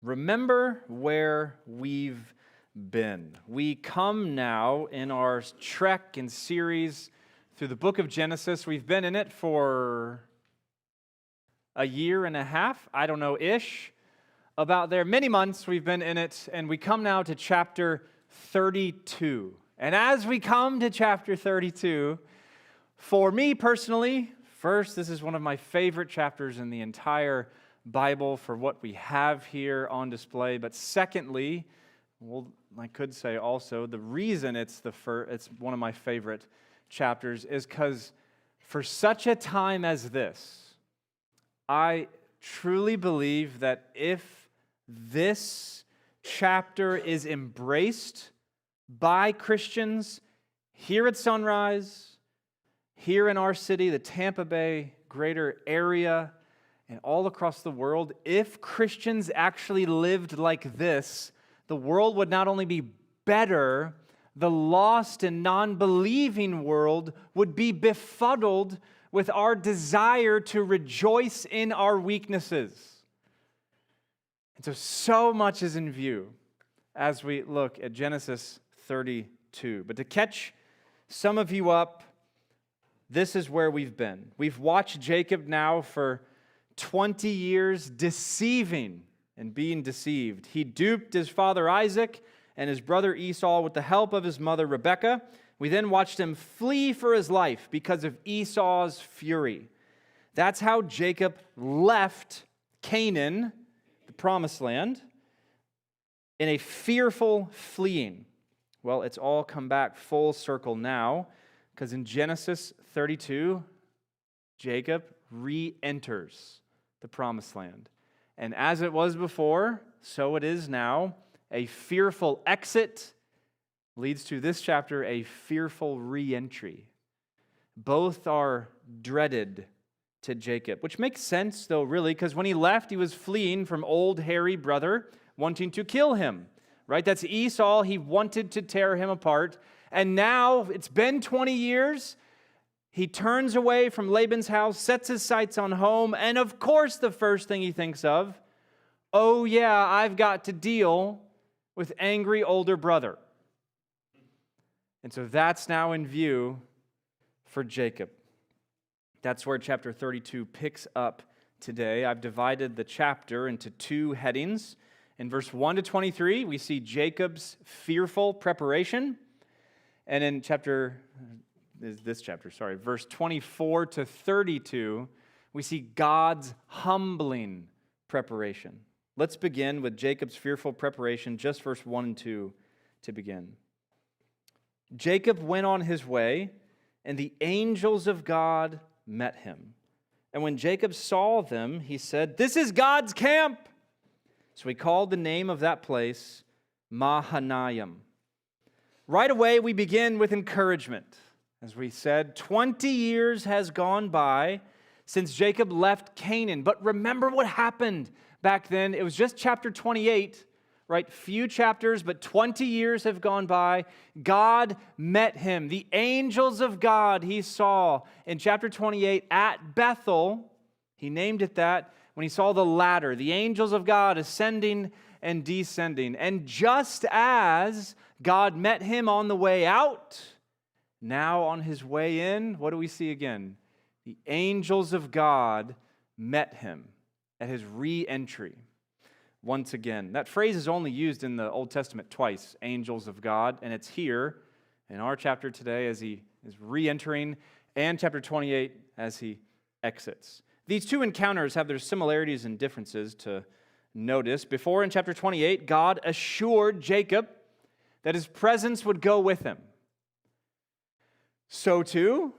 Remember where we've been. We come now in our trek and series through the book of Genesis. We've been in it for a year and a half, I don't know, about there. Many months we've been in it, and we come now to chapter 32. And as we come to chapter 32, for me personally, first, this is one of my favorite chapters in the entire Bible for what we have here on display. But secondly, I could say also, the reason it's one of my favorite chapters is because for such a time as this, I truly believe that if this chapter is embraced by Christians here at Sunrise, here in our city, the Tampa Bay greater area, and all across the world, if Christians actually lived like this, the world would not only be better, the lost and non-believing world would be befuddled with our desire to rejoice in our weaknesses. And so much is in view as we look at Genesis 32. But to catch some of you up, this is where we've been. We've watched Jacob now for 20 years deceiving and being deceived. He duped his father Isaac and his brother Esau with the help of his mother Rebekah. We then watched him flee for his life because of Esau's fury. That's how Jacob left Canaan, the promised land, in a fearful fleeing. Well, it's all come back full circle now, because in Genesis 32, Jacob re-enters the promised land. And as it was before, so it is now. A fearful exit leads to this chapter, a fearful re-entry. Both are dreaded to Jacob, which makes sense, though, really, because when he left, he was fleeing from old hairy brother wanting to kill him, right? That's Esau. He wanted to tear him apart. And now it's been 20 years. He turns away from Laban's house, sets his sights on home, and of course the first thing he thinks of, oh yeah, I've got to deal with angry older brother. And so that's now in view for Jacob. That's where chapter 32 picks up today. I've divided the chapter into two headings. In verse 1 to 23, we see Jacob's fearful preparation. And in verse 24 to 32, we see God's humbling preparation. Let's begin with Jacob's fearful preparation, just verse 1 and 2 to begin. Jacob went on his way, and the angels of God met him. And when Jacob saw them, he said, "This is God's camp." So he called the name of that place Mahanaim. Right away, we begin with encouragement. As we said, 20 years has gone by since Jacob left Canaan. But remember what happened back then. It was just chapter 28, right? Few chapters, but 20 years have gone by. God met him. The angels of God he saw in chapter 28 at Bethel. He named it that when he saw the ladder, the angels of God ascending and descending. And just as God met him on the way out, now on his way in, what do we see again? The angels of God met him at his re-entry. Once again, that phrase is only used in the Old Testament twice, angels of God, and it's here in our chapter today as he is re-entering, and chapter 28 as he exits. These two encounters have their similarities and differences to notice. Before, in chapter 28, God assured Jacob that his presence would go with him. So too,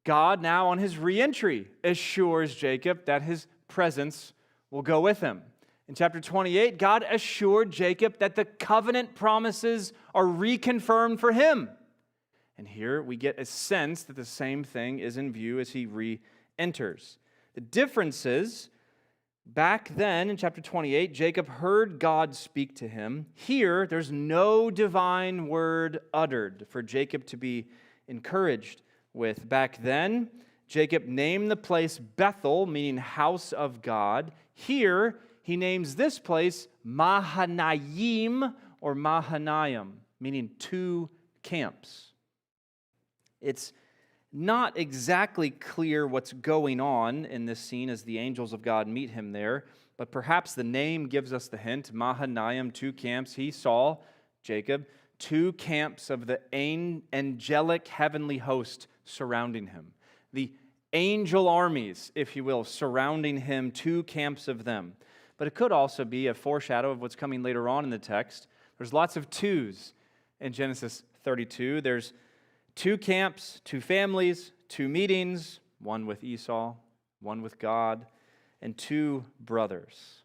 God now on his re-entry assures Jacob that his presence will go with him. In chapter 28, God assured Jacob that the covenant promises are reconfirmed for him. And here we get a sense that the same thing is in view as he re-enters. The difference is, back then in chapter 28, Jacob heard God speak to him. Here, there's no divine word uttered for Jacob to be encouraged with. Back then, Jacob named the place Bethel, meaning house of God. Here, he names this place Mahanaim or Mahanaim, meaning two camps. It's not exactly clear what's going on in this scene as the angels of God meet him there, but perhaps the name gives us the hint. Mahanaim, two camps. He saw, Jacob, two camps of the angelic heavenly host surrounding him. The angel armies, if you will, surrounding him, two camps of them. But it could also be a foreshadow of what's coming later on in the text. There's lots of twos in Genesis 32. There's two camps, two families, two meetings, one with Esau, one with God, and two brothers.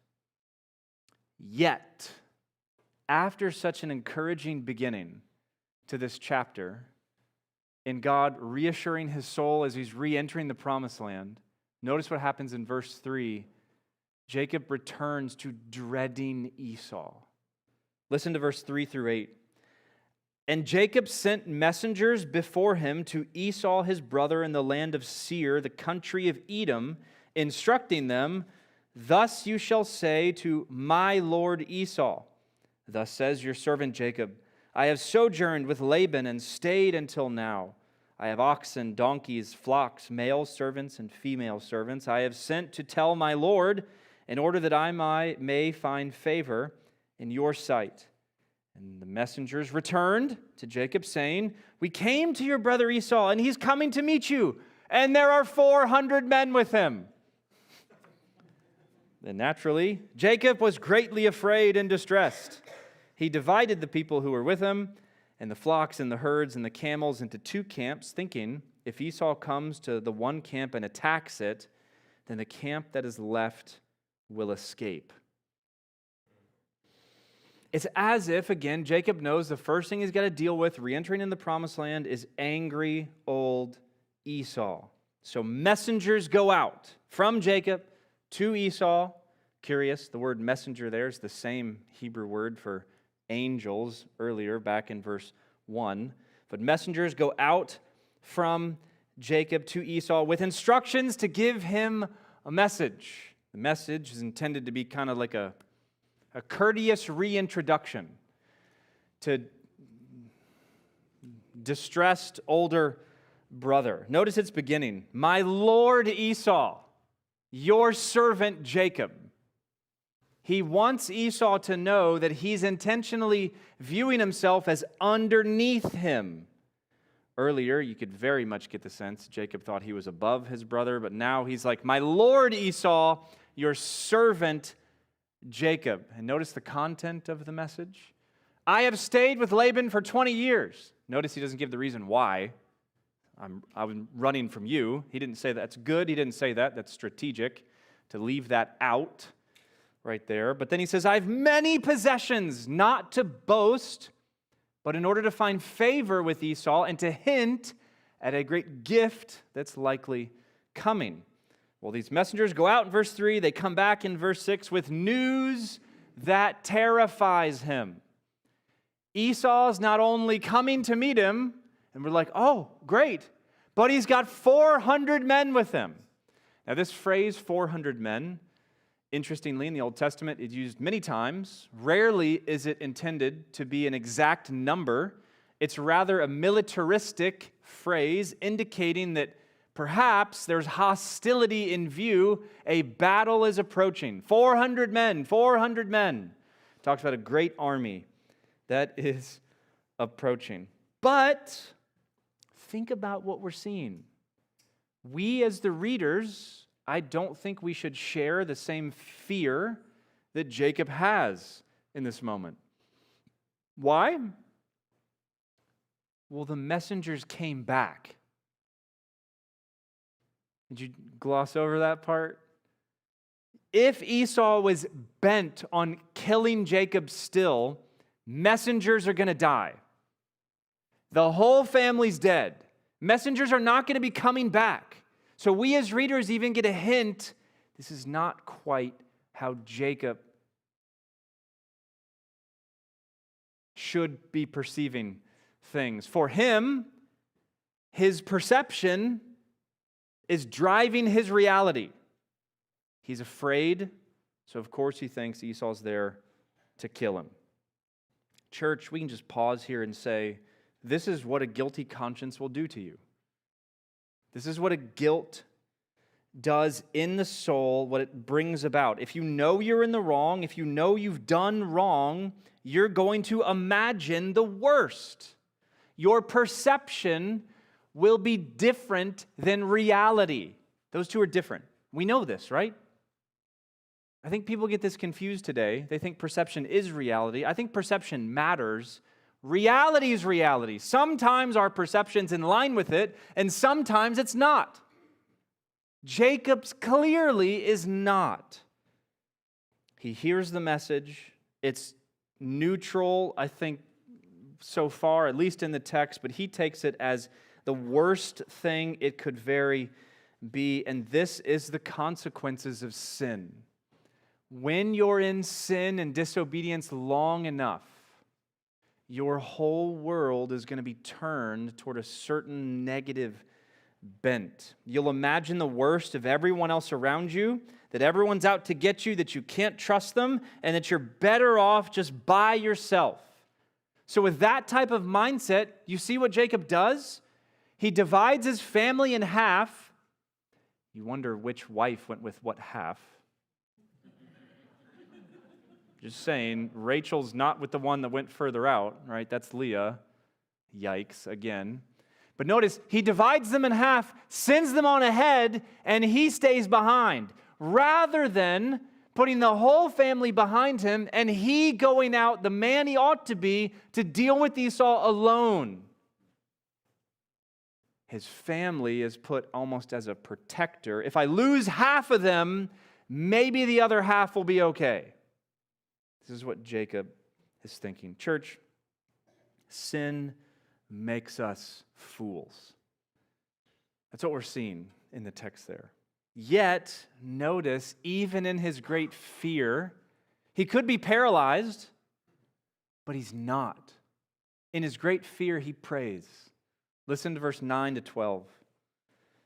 Yet, after such an encouraging beginning to this chapter, in God reassuring his soul as he's re-entering the promised land, notice what happens in verse 3. Jacob returns to dreading Esau. Listen to verse 3 through 8. And Jacob sent messengers before him to Esau his brother in the land of Seir, the country of Edom, instructing them, "Thus you shall say to my lord Esau, thus says your servant Jacob, I have sojourned with Laban and stayed until now. I have oxen, donkeys, flocks, male servants and female servants. I have sent to tell my lord in order that I may find favor in your sight." And the messengers returned to Jacob, saying, "We came to your brother Esau, and he's coming to meet you, and there are 400 men with him." Then naturally, Jacob was greatly afraid and distressed. He divided the people who were with him, and the flocks and the herds and the camels into two camps, thinking, if Esau comes to the one camp and attacks it, then the camp that is left will escape. It's as if, again, Jacob knows the first thing he's got to deal with re-entering in the promised land is angry old Esau. So messengers go out from Jacob to Esau. Curious, the word messenger there is the same Hebrew word for angels earlier back in verse 1. But messengers go out from Jacob to Esau with instructions to give him a message. The message is intended to be kind of like a courteous reintroduction to distressed older brother. Notice its beginning. My lord Esau, your servant Jacob. He wants Esau to know that he's intentionally viewing himself as underneath him. Earlier, you could very much get the sense Jacob thought he was above his brother, but now he's like, my lord Esau, your servant Jacob. And notice the content of the message. I have stayed with Laban for 20 years. Notice he doesn't give the reason why. I'm running from you. He didn't say that's good. He didn't say that. That's strategic to leave that out right there. But then he says, I have many possessions, not to boast, but in order to find favor with Esau and to hint at a great gift that's likely coming. Well, these messengers go out in verse 3. They come back in verse 6 with news that terrifies him. Esau's not only coming to meet him, and we're like, oh, great, but he's got 400 men with him. Now, this phrase, 400 men, interestingly, in the Old Testament, it's used many times. Rarely is it intended to be an exact number. It's rather a militaristic phrase indicating that perhaps there's hostility in view. A battle is approaching. 400 men, 400 men. Talks about a great army that is approaching. But think about what we're seeing. We as the readers, I don't think we should share the same fear that Jacob has in this moment. Why? Well, the messengers came back. Did you gloss over that part? If Esau was bent on killing Jacob still, messengers are going to die. The whole family's dead. Messengers are not going to be coming back. So we as readers even get a hint, this is not quite how Jacob should be perceiving things. For him, his perception is driving his reality. He's afraid, So of course he thinks Esau's there to kill him. Church, we can just pause here and say, this is what a guilty conscience will do to you. This is what a guilt does in the soul, what it brings about. If you know you're in the wrong, if you know you've done wrong, you're going to imagine the worst. Your perception will be different than reality. Those two are different. We know this, right? I think people get this confused today. They think perception is reality. I think perception matters. Reality is reality. Sometimes our perception's in line with it, and sometimes it's not. Jacob's clearly is not. He hears the message. It's neutral, I think, so far, at least in the text, but he takes it as the worst thing it could very be, and this is the consequences of sin. When you're in sin and disobedience long enough, your whole world is going to be turned toward a certain negative bent. You'll imagine the worst of everyone else around you, that everyone's out to get you, that you can't trust them, and that you're better off just by yourself. So with that type of mindset, you see what Jacob does? He divides his family in half. You wonder which wife went with what half. Just saying, Rachel's not with the one that went further out, right? That's Leah. Yikes, again. But notice, he divides them in half, sends them on ahead, and he stays behind. Rather than putting the whole family behind him and he going out, the man he ought to be, to deal with Esau alone. His family is put almost as a protector. If I lose half of them, maybe the other half will be okay. This is what Jacob is thinking. Church, sin makes us fools. That's what we're seeing in the text there. Yet, notice, even in his great fear, he could be paralyzed, but he's not. In his great fear, he prays. Listen to verse 9 to 12.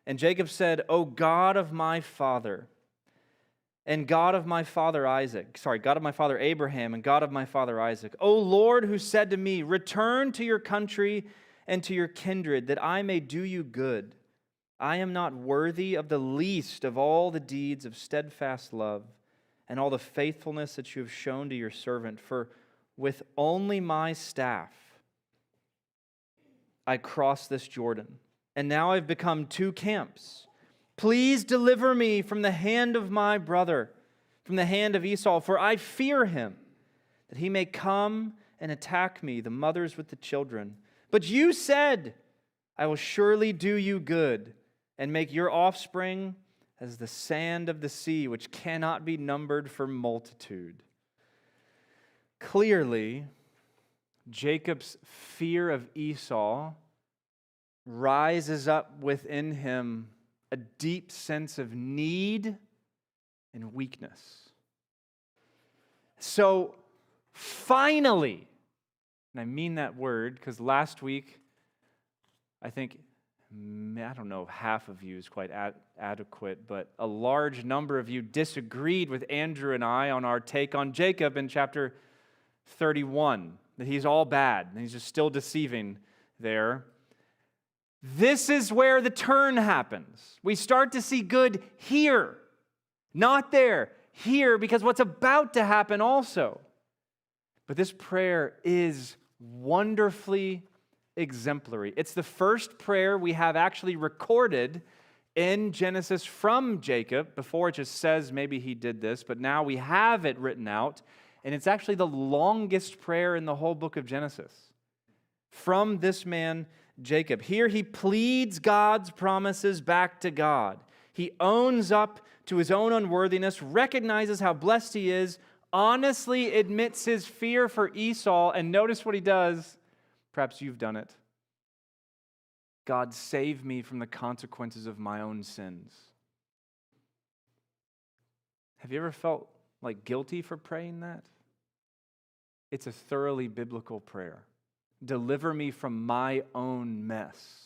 And Jacob said, O God of my father, and God of my father God of my father Abraham, and God of my father Isaac, O Lord, who said to me, return to your country and to your kindred, that I may do you good. I am not worthy of the least of all the deeds of steadfast love and all the faithfulness that you have shown to your servant, for with only my staff I crossed this Jordan, and now I've become two camps. Please deliver me from the hand of my brother, from the hand of Esau, for I fear him, that he may come and attack me, the mothers with the children. But you said, I will surely do you good, and make your offspring as the sand of the sea, which cannot be numbered for multitude. Clearly, Jacob's fear of Esau rises up within him a deep sense of need and weakness. So finally, and I mean that word because last week, I think, I don't know if half of you is quite adequate, but a large number of you disagreed with Andrew and I on our take on Jacob in chapter 31, that he's all bad, and he's just still deceiving there. This is where the turn happens. We start to see good here, not there, here, because what's about to happen also. But this prayer is wonderfully exemplary. It's the first prayer we have actually recorded in Genesis from Jacob. Before it just says maybe he did this, but now we have it written out, and it's actually the longest prayer in the whole book of Genesis. From this man, Jacob. Here he pleads God's promises back to God. He owns up to his own unworthiness, recognizes how blessed he is, honestly admits his fear for Esau, and notice what he does. Perhaps you've done it. God, save me from the consequences of my own sins. Have you ever felt like guilty for praying that? It's a thoroughly biblical prayer. Deliver me from my own mess.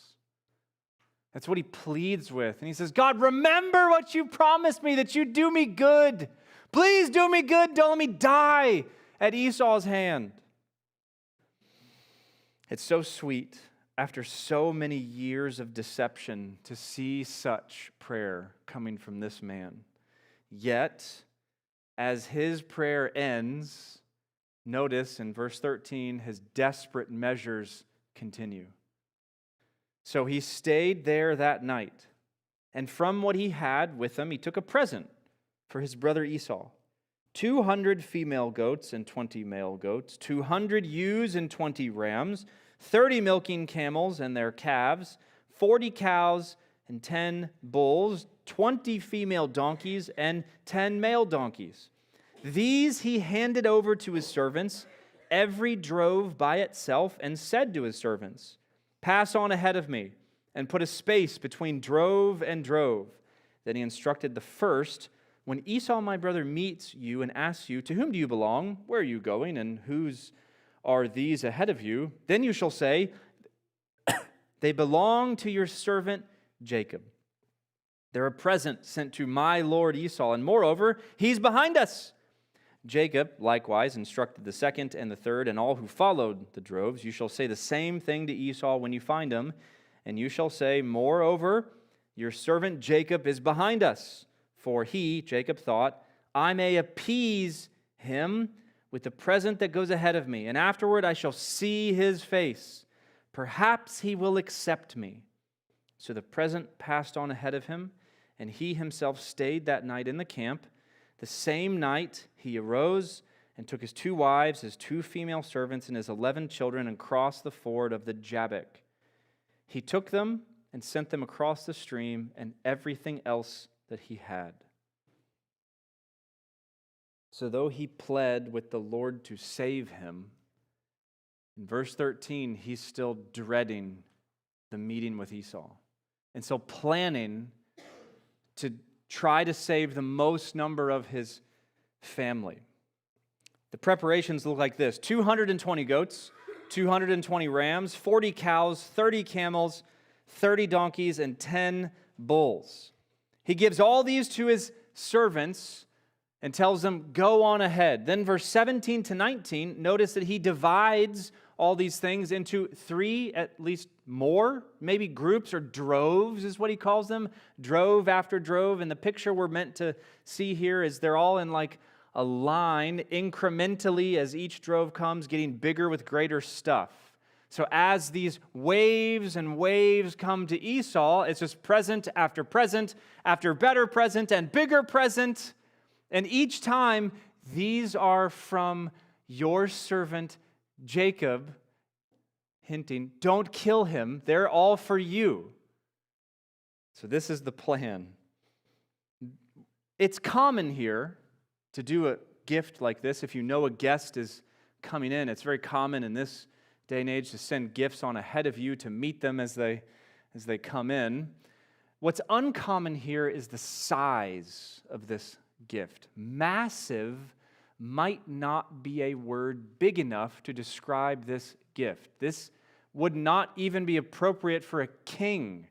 That's what he pleads with. And he says, God, remember what you promised me, that you do me good. Please do me good. Don't let me die at Esau's hand. It's so sweet, after so many years of deception, to see such prayer coming from this man. Yet, as his prayer ends, notice in verse 13, his desperate measures continue. So he stayed there that night, and from what he had with him, he took a present for his brother Esau. 200 female goats and 20 male goats, 200 ewes and 20 rams, 30 milking camels and their calves, 40 cows and 10 bulls, 20 female donkeys and 10 male donkeys. These he handed over to his servants, every drove by itself, and said to his servants, "Pass on ahead of me, and put a space between drove and drove." Then he instructed the first, "When Esau my brother meets you and asks you, 'To whom do you belong? Where are you going? And whose are these ahead of you?' Then you shall say, 'They belong to your servant Jacob. They're a present sent to my lord Esau, and moreover, he's behind us.'" Jacob likewise instructed the second and the third, and all who followed the droves. "You shall say the same thing to Esau when you find him, and you shall say, 'Moreover, your servant Jacob is behind us.' For he," Jacob thought, "I may appease him with the present that goes ahead of me, and afterward I shall see his face. Perhaps he will accept me." So the present passed on ahead of him, and he himself stayed that night in the camp. The same night he arose and took his 2 wives, his 2 female servants, and his 11 children, and crossed the ford of the Jabbok. He took them and sent them across the stream and everything else that he had. So though he pled with the Lord to save him, in verse 13, he's still dreading the meeting with Esau, and so planning to try to save the most number of his family. The preparations look like this: 220 goats, 220 rams, 40 cows, 30 camels, 30 donkeys, and 10 bulls. He gives all these to his servants and tells them, "Go on ahead." Then verse 17 to 19, notice that he divides all these things into 3, at least more, maybe groups or droves is what he calls them, drove after drove. And the picture we're meant to see here is they're all in like a line incrementally as each drove comes, getting bigger with greater stuff. So as these waves and waves come to Esau, it's just present after better present and bigger present. And each time, these are from your servant Jacob, hinting, don't kill him, they're all for you. So this is the plan. It's common here to do a gift like this. If you know a guest is coming in, it's very common in this day and age to send gifts on ahead of you to meet them as they come in. What's uncommon here is the size of this gift. Massive might not be a word big enough to describe this gift. This would not even be appropriate for a king.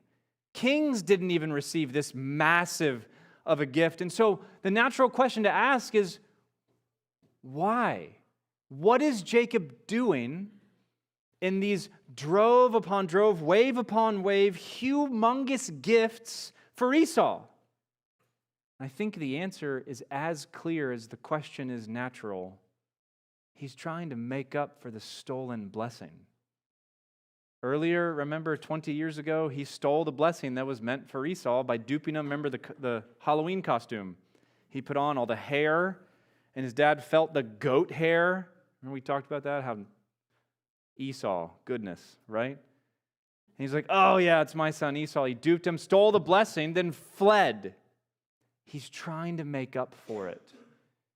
Kings didn't even receive this massive of a gift. And so the natural question to ask is, why? What is Jacob doing in these drove upon drove, wave upon wave, humongous gifts for Esau? I think the answer is as clear as the question is natural. He's trying to make up for the stolen blessing. Earlier, remember 20 years ago, he stole the blessing that was meant for Esau by duping him. Remember the Halloween costume? He put on all the hair, and his dad felt the goat hair. Remember we talked about that? How Esau, goodness, right? And he's like, "Oh yeah, it's my son Esau." He duped him, stole the blessing, then fled. He's trying to make up for it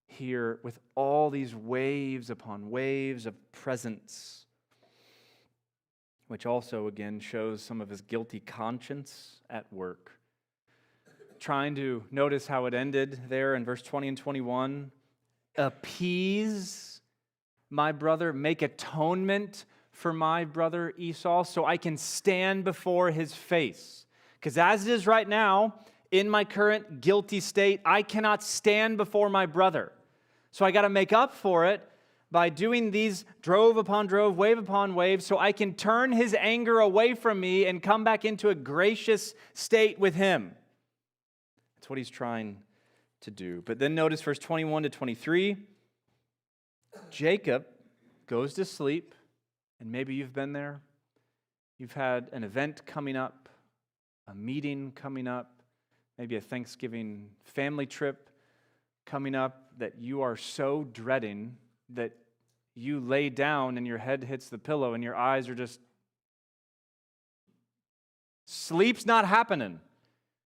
here with all these waves upon waves of presents, which also, again, shows some of his guilty conscience at work. Trying to notice how it ended there in verse 20 and 21. Appease my brother, make atonement for my brother Esau so I can stand before his face. Because as it is right now, in my current guilty state, I cannot stand before my brother. So I got to make up for it by doing these drove upon drove, wave upon wave, so I can turn his anger away from me and come back into a gracious state with him. That's what he's trying to do. But then notice verse 21 to 23. Jacob goes to sleep, and maybe you've been there. You've had an event coming up, a meeting coming up, maybe a Thanksgiving family trip coming up that you are so dreading that you lay down and your head hits the pillow and your eyes are just... Sleep's not happening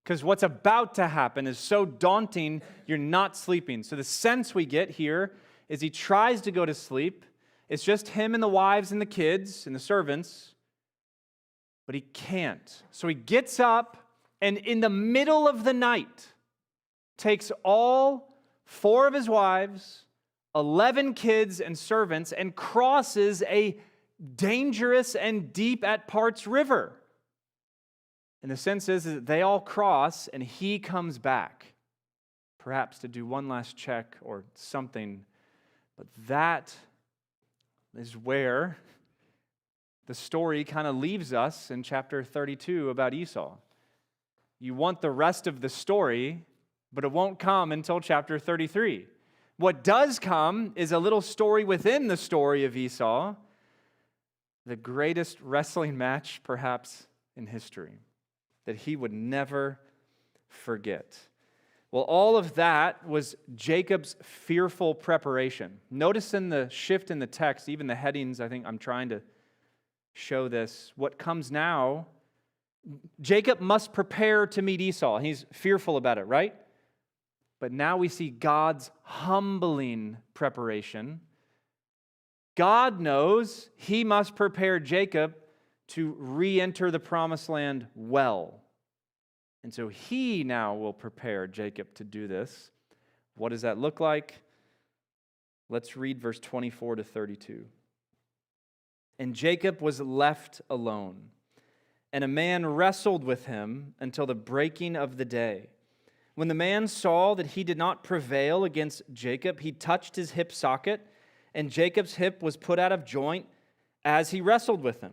because what's about to happen is so daunting, you're not sleeping. So the sense we get here is he tries to go to sleep. It's just him and the wives and the kids and the servants, but he can't. So he gets up and in the middle of the night takes all 4 of his wives, 11 kids and servants, and crosses a dangerous and deep at parts river. And the sense is that they all cross and he comes back, perhaps to do one last check or something. But that is where the story kind of leaves us in chapter 32 about Esau. You want the rest of the story, but it won't come until chapter 33. What does come is a little story within the story of Esau, the greatest wrestling match perhaps in history, that he would never forget. Well, all of that was Jacob's fearful preparation. Notice in the shift in the text, even the headings, I think I'm trying to show this. What comes now, Jacob must prepare to meet Esau. He's fearful about it, right? But now we see God's humbling preparation. God knows he must prepare Jacob to re-enter the promised land well. And so he now will prepare Jacob to do this. What does that look like? Let's read verse 24 to 32. And Jacob was left alone, and a man wrestled with him until the breaking of the day. When the man saw that he did not prevail against Jacob, he touched his hip socket, and Jacob's hip was put out of joint as he wrestled with him.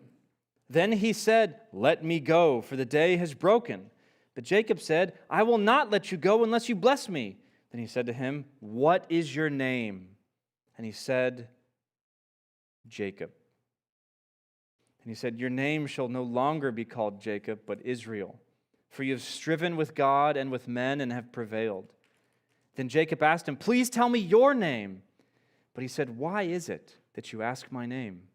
Then he said, "Let me go, for the day has broken." But Jacob said, "I will not let you go unless you bless me." Then he said to him, "What is your name?" And he said, "Jacob." And he said, "Your name shall no longer be called Jacob, but Israel. For you have striven with God and with men and have prevailed." Then Jacob asked him, "Please tell me your name." But he said, "Why is it that you ask my name?"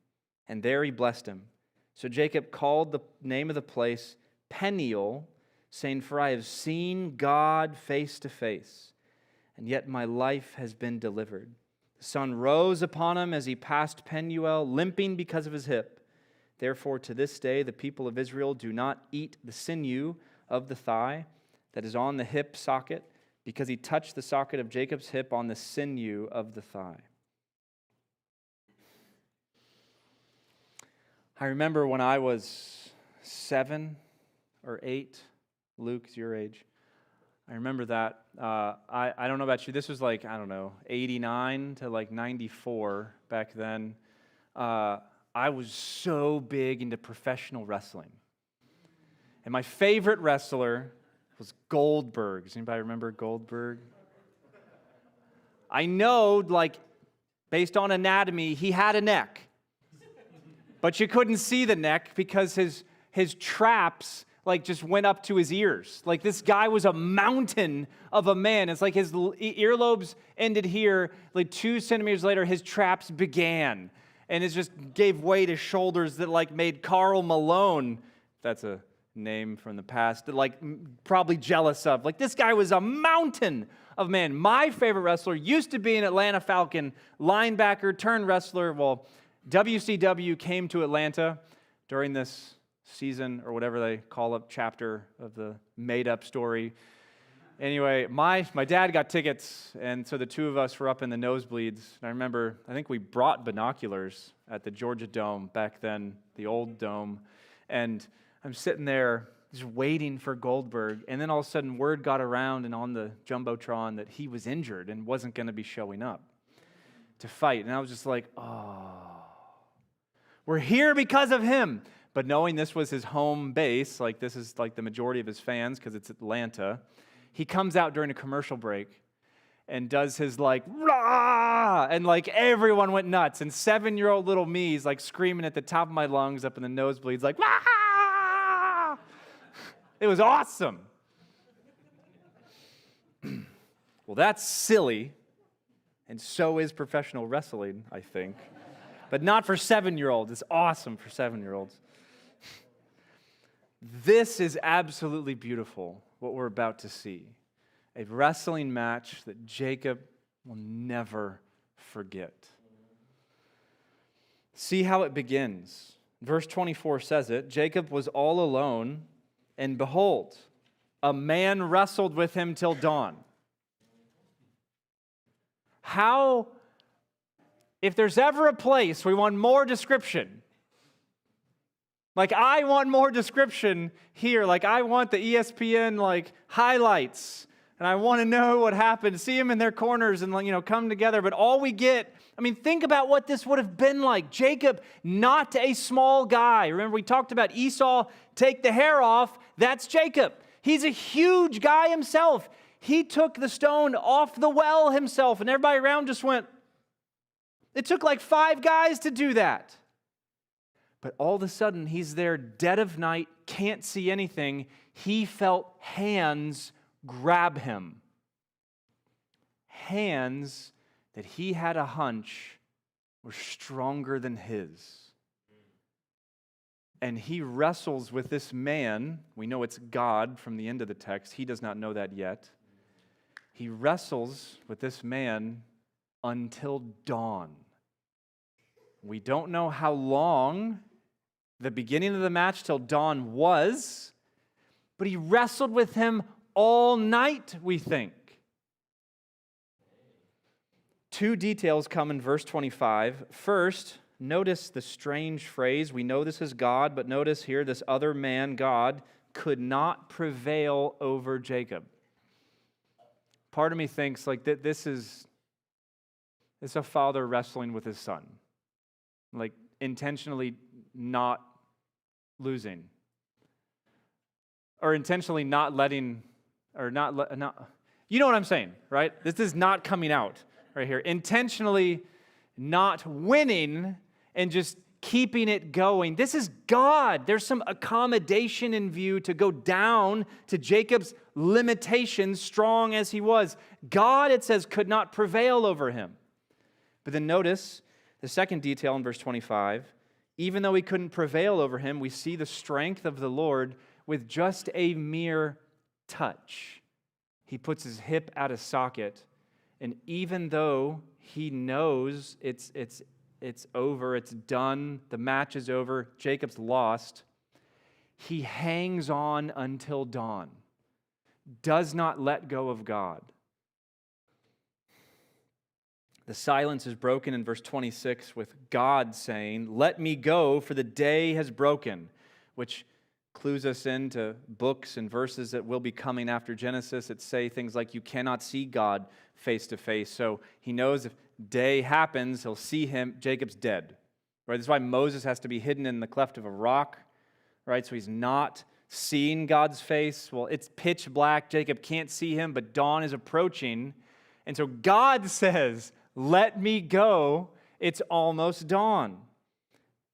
And there he blessed him. So Jacob called the name of the place Peniel, saying, "For I have seen God face to face, and yet my life has been delivered." The sun rose upon him as he passed Penuel, limping because of his hip. Therefore, to this day, the people of Israel do not eat the sinew of the thigh that is on the hip socket, because he touched the socket of Jacob's hip on the sinew of the thigh. I remember when I was 7 or 8, Luke's your age. I remember that. I don't know about you. This was like, 89 to like 94 back then. I was so big into professional wrestling. And my favorite wrestler was Goldberg. Does anybody remember Goldberg? I know, like, based on anatomy, he had a neck. But you couldn't see the neck because his traps like just went up to his ears. Like this guy was a mountain of a man. It's like his earlobes ended here. Like 2 centimeters later, his traps began. And it just gave way to shoulders that like made Karl Malone, that's a name from the past, that like probably jealous of. Like this guy was a mountain of man. My favorite wrestler used to be an Atlanta Falcon linebacker turned wrestler. Well, WCW came to Atlanta during this season, or whatever they call it, chapter of the made-up story. Anyway, my dad got tickets, and so the two of us were up in the nosebleeds. And I remember, I think we brought binoculars at the Georgia Dome back then, the old dome. And I'm sitting there, just waiting for Goldberg. And then all of a sudden, word got around and on the Jumbotron that he was injured and wasn't going to be showing up to fight. And I was just like, oh, we're here because of him. But knowing this was his home base, like this is like the majority of his fans because it's Atlanta, he comes out during a commercial break and does his like, rah! And like everyone went nuts. And 7-year-old little me is like screaming at the top of my lungs up in the nosebleeds like, rah! It was awesome. Well, that's silly. And so is professional wrestling, I think. But not for 7-year-olds. It's awesome for 7-year-olds. This is absolutely beautiful, what we're about to see. A wrestling match that Jacob will never forget. See how it begins. Verse 24 says it, Jacob was all alone, and behold, a man wrestled with him till dawn. How, if there's ever a place we want more description, like I want more description here, like I want the ESPN like highlights, and I want to know what happened, see them in their corners and come together, but all we get, think about what this would have been like. Jacob, not a small guy. Remember we talked about Esau, take the hair off, that's Jacob. He's a huge guy himself. He took the stone off the well himself, and everybody around just went, it took like 5 guys to do that. But all of a sudden, he's there dead of night, can't see anything. He felt hands grab him. Hands that he had a hunch were stronger than his. And he wrestles with this man. We know it's God from the end of the text. He does not know that yet. He wrestles with this man until dawn. We don't know how long the beginning of the match till dawn was, but he wrestled with him all night, we think. 2 details come in verse 25. First, notice the strange phrase. We know this is God, but notice here this other man, God, could not prevail over Jacob. Part of me thinks like that this is a father wrestling with his son, like intentionally not losing, or intentionally not letting, or not. You know what I'm saying, right? This is not coming out right here. Intentionally not winning and just keeping it going. This is God. There's some accommodation in view to go down to Jacob's limitations, strong as he was. God, it says, could not prevail over him. But then notice the second detail in verse 25. Even though he couldn't prevail over him, we see the strength of the Lord with just a mere touch. He puts his hip out of socket, and even though he knows it's over, it's done, the match is over, Jacob's lost, he hangs on until dawn, does not let go of God. The silence is broken in verse 26 with God saying, "Let me go, for the day has broken," which clues us into books and verses that will be coming after Genesis that say things like you cannot see God face to face. So he knows if day happens, he'll see him, Jacob's dead. Right? This is why Moses has to be hidden in the cleft of a rock. Right? So he's not seeing God's face. Well, it's pitch black. Jacob can't see him, but dawn is approaching. And so God says, "Let me go. It's almost dawn."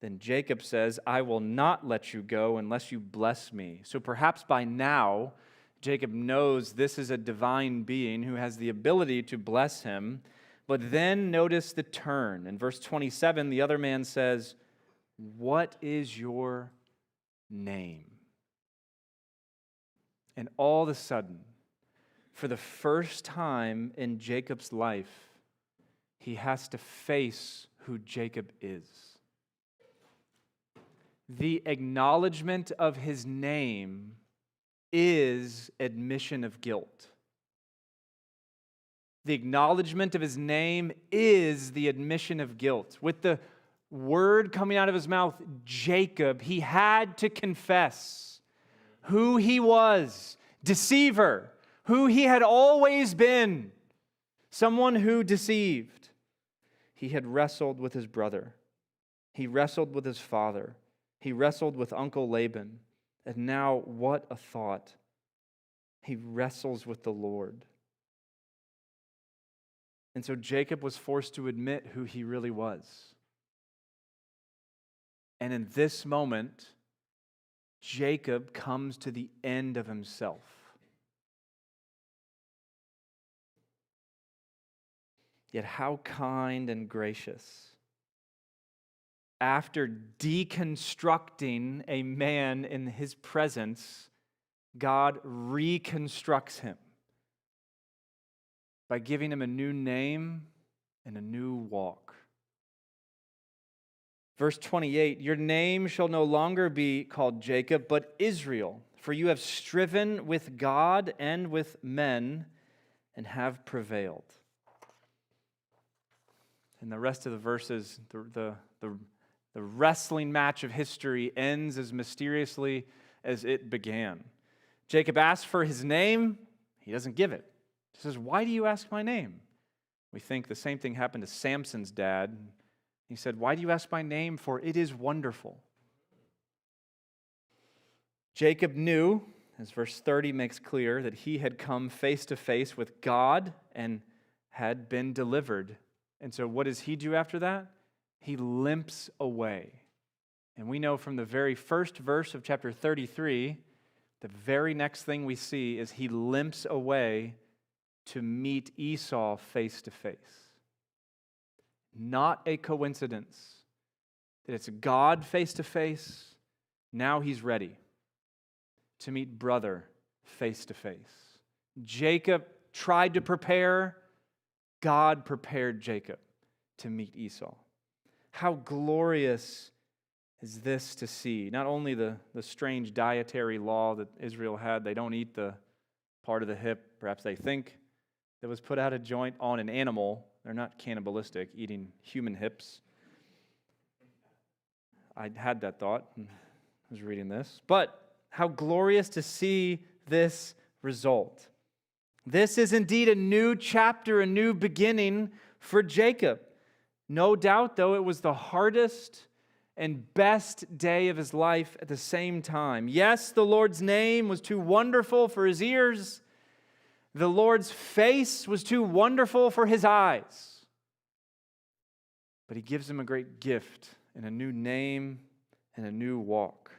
Then Jacob says, "I will not let you go unless you bless me." So perhaps by now, Jacob knows this is a divine being who has the ability to bless him. But then notice the turn. In verse 27, the other man says, "What is your name?" And all of a sudden, for the first time in Jacob's life, he has to face who Jacob is. The acknowledgement of his name is admission of guilt. The acknowledgement of his name is the admission of guilt. With the word coming out of his mouth, Jacob, he had to confess who he was, deceiver, who he had always been, someone who deceived. He had wrestled with his brother. He wrestled with his father. He wrestled with Uncle Laban. And now, what a thought. He wrestles with the Lord. And so Jacob was forced to admit who he really was. And in this moment, Jacob comes to the end of himself. Yet how kind and gracious. After deconstructing a man in his presence, God reconstructs him by giving him a new name and a new walk. Verse 28, your name shall no longer be called Jacob, but Israel, for you have striven with God and with men and have prevailed. And the rest of the verses, the wrestling match of history ends as mysteriously as it began. Jacob asks for his name. He doesn't give it. He says, why do you ask my name? We think the same thing happened to Samson's dad. He said, why do you ask my name? For it is wonderful. Jacob knew, as verse 30 makes clear, that he had come face to face with God and had been delivered. And so what does he do after that? He limps away. And we know from the very first verse of chapter 33, the very next thing we see is he limps away to meet Esau face to face. Not a coincidence that it's God face to face. Now he's ready to meet brother face to face. Jacob tried to prepare. God prepared Jacob to meet Esau. How glorious is this to see? Not only the strange dietary law that Israel had, they don't eat the part of the hip, perhaps they think, that was put out of joint on an animal. They're not cannibalistic, eating human hips. I had that thought when I was reading this. But how glorious to see this result. This is indeed a new chapter, a new beginning for Jacob. No doubt, though, it was the hardest and best day of his life at the same time. Yes, the Lord's name was too wonderful for his ears. The Lord's face was too wonderful for his eyes. But he gives him a great gift and a new name and a new walk.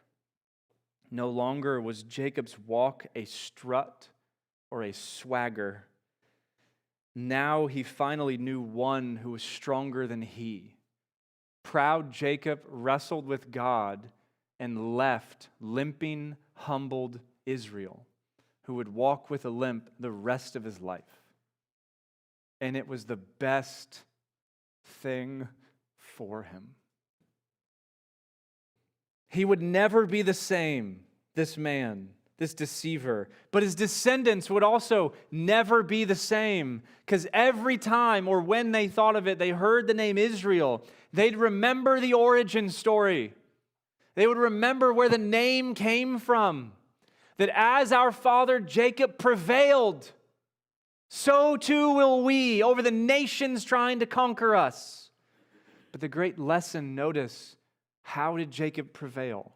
No longer was Jacob's walk a strut or a swagger. Now he finally knew one who was stronger than he. Proud Jacob wrestled with God and left limping, humbled Israel, who would walk with a limp the rest of his life. And it was the best thing for him. He would never be the same, this man, this deceiver. But his descendants would also never be the same, because every time or when they thought of it, they heard the name Israel, they'd remember the origin story. They would remember where the name came from. That as our father Jacob prevailed, so too will we over the nations trying to conquer us. But the great lesson, notice, how did Jacob prevail?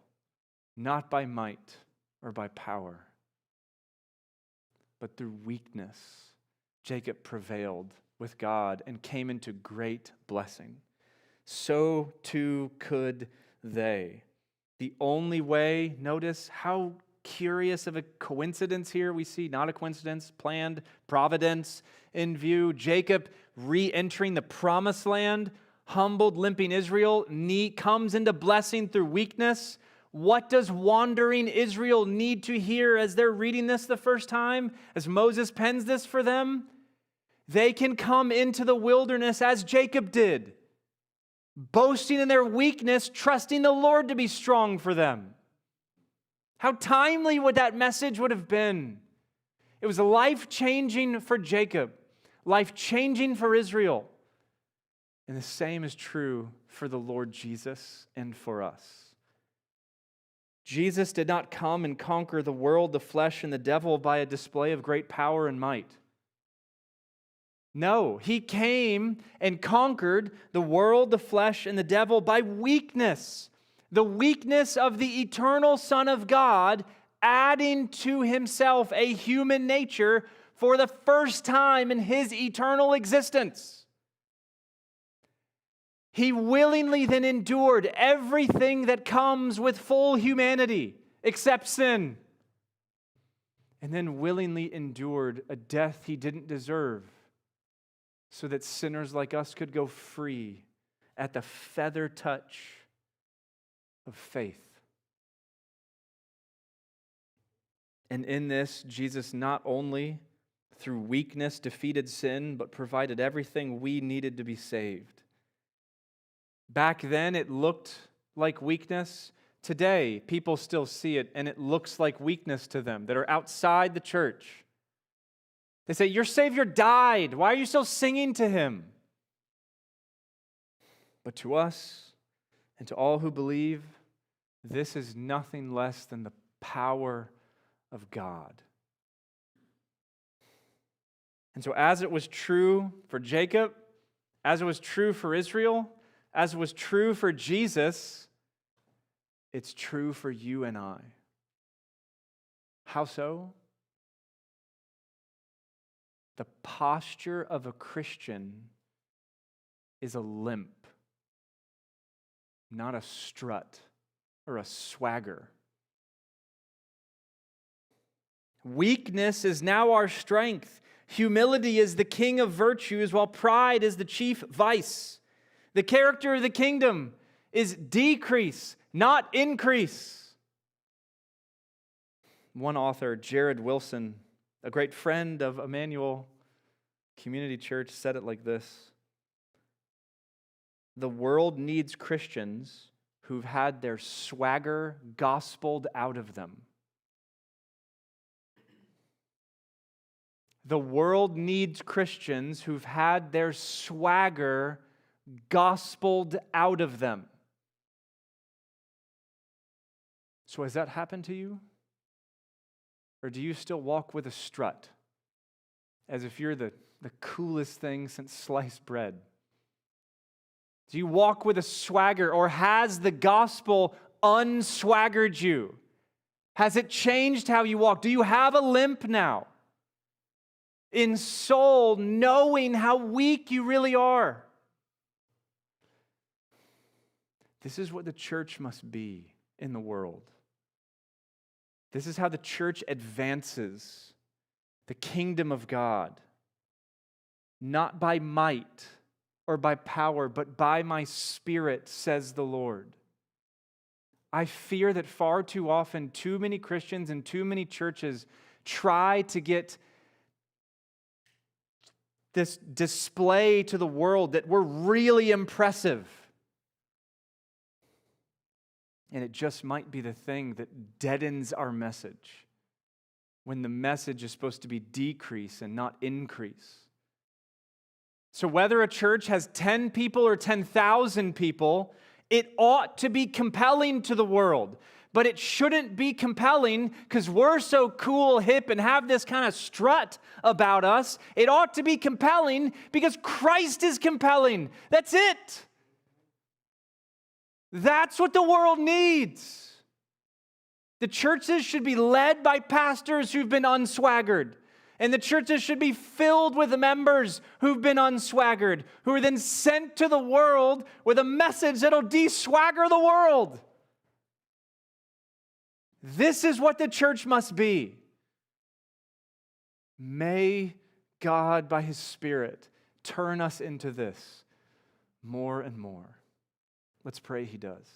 Not by might or by power, but through weakness. Jacob prevailed with God and came into great blessing. So too could they. The only way, notice how curious of a coincidence here we see, not a coincidence, planned providence in view. Jacob re-entering the promised land, humbled, limping Israel, comes into blessing through weakness. What does wandering Israel need to hear as they're reading this the first time, as Moses pens this for them? They can come into the wilderness as Jacob did, boasting in their weakness, trusting the Lord to be strong for them. How timely would that message would have been? It was life-changing for Jacob, life-changing for Israel. And the same is true for the Lord Jesus and for us. Jesus did not come and conquer the world, the flesh, and the devil by a display of great power and might. No, he came and conquered the world, the flesh, and the devil by weakness. The weakness of the eternal Son of God, adding to himself a human nature for the first time in his eternal existence. He willingly then endured everything that comes with full humanity, except sin. And then willingly endured a death he didn't deserve, so that sinners like us could go free at the feather touch of faith. And in this, Jesus not only through weakness defeated sin, but provided everything we needed to be saved. Back then, it looked like weakness. Today, people still see it, and it looks like weakness to them that are outside the church. They say, your Savior died. Why are you still singing to him? But to us and to all who believe, this is nothing less than the power of God. And so as it was true for Jacob, as it was true for Israel, as it was true for Jesus, it's true for you and I. How so? The posture of a Christian is a limp, not a strut or a swagger. Weakness is now our strength. Humility is the king of virtues, while pride is the chief vice. The character of the kingdom is decrease, not increase. One author, Jared Wilson, a great friend of Emmanuel Community Church, said it like this: the world needs Christians who've had their swagger gospeled out of them. The world needs Christians who've had their swagger gospeled out of them. So has that happened to you? Or do you still walk with a strut, as if you're the coolest thing since sliced bread? Do you walk with a swagger, or has the gospel unswaggered you? Has it changed how you walk? Do you have a limp now? In soul, knowing how weak you really are. This is what the church must be in the world. This is how the church advances the kingdom of God. Not by might or by power, but by my Spirit, says the Lord. I fear that far too often, too many Christians and too many churches try to get this display to the world that we're really impressive. And it just might be the thing that deadens our message, when the message is supposed to be decrease and not increase. So whether a church has 10 people or 10,000 people, it ought to be compelling to the world. But it shouldn't be compelling because we're so cool, hip, and have this kind of strut about us. It ought to be compelling because Christ is compelling. That's it. That's what the world needs. The churches should be led by pastors who've been unswaggered. And the churches should be filled with members who've been unswaggered, who are then sent to the world with a message that'll de-swagger the world. This is what the church must be. May God, by His Spirit, turn us into this more and more. Let's pray He does.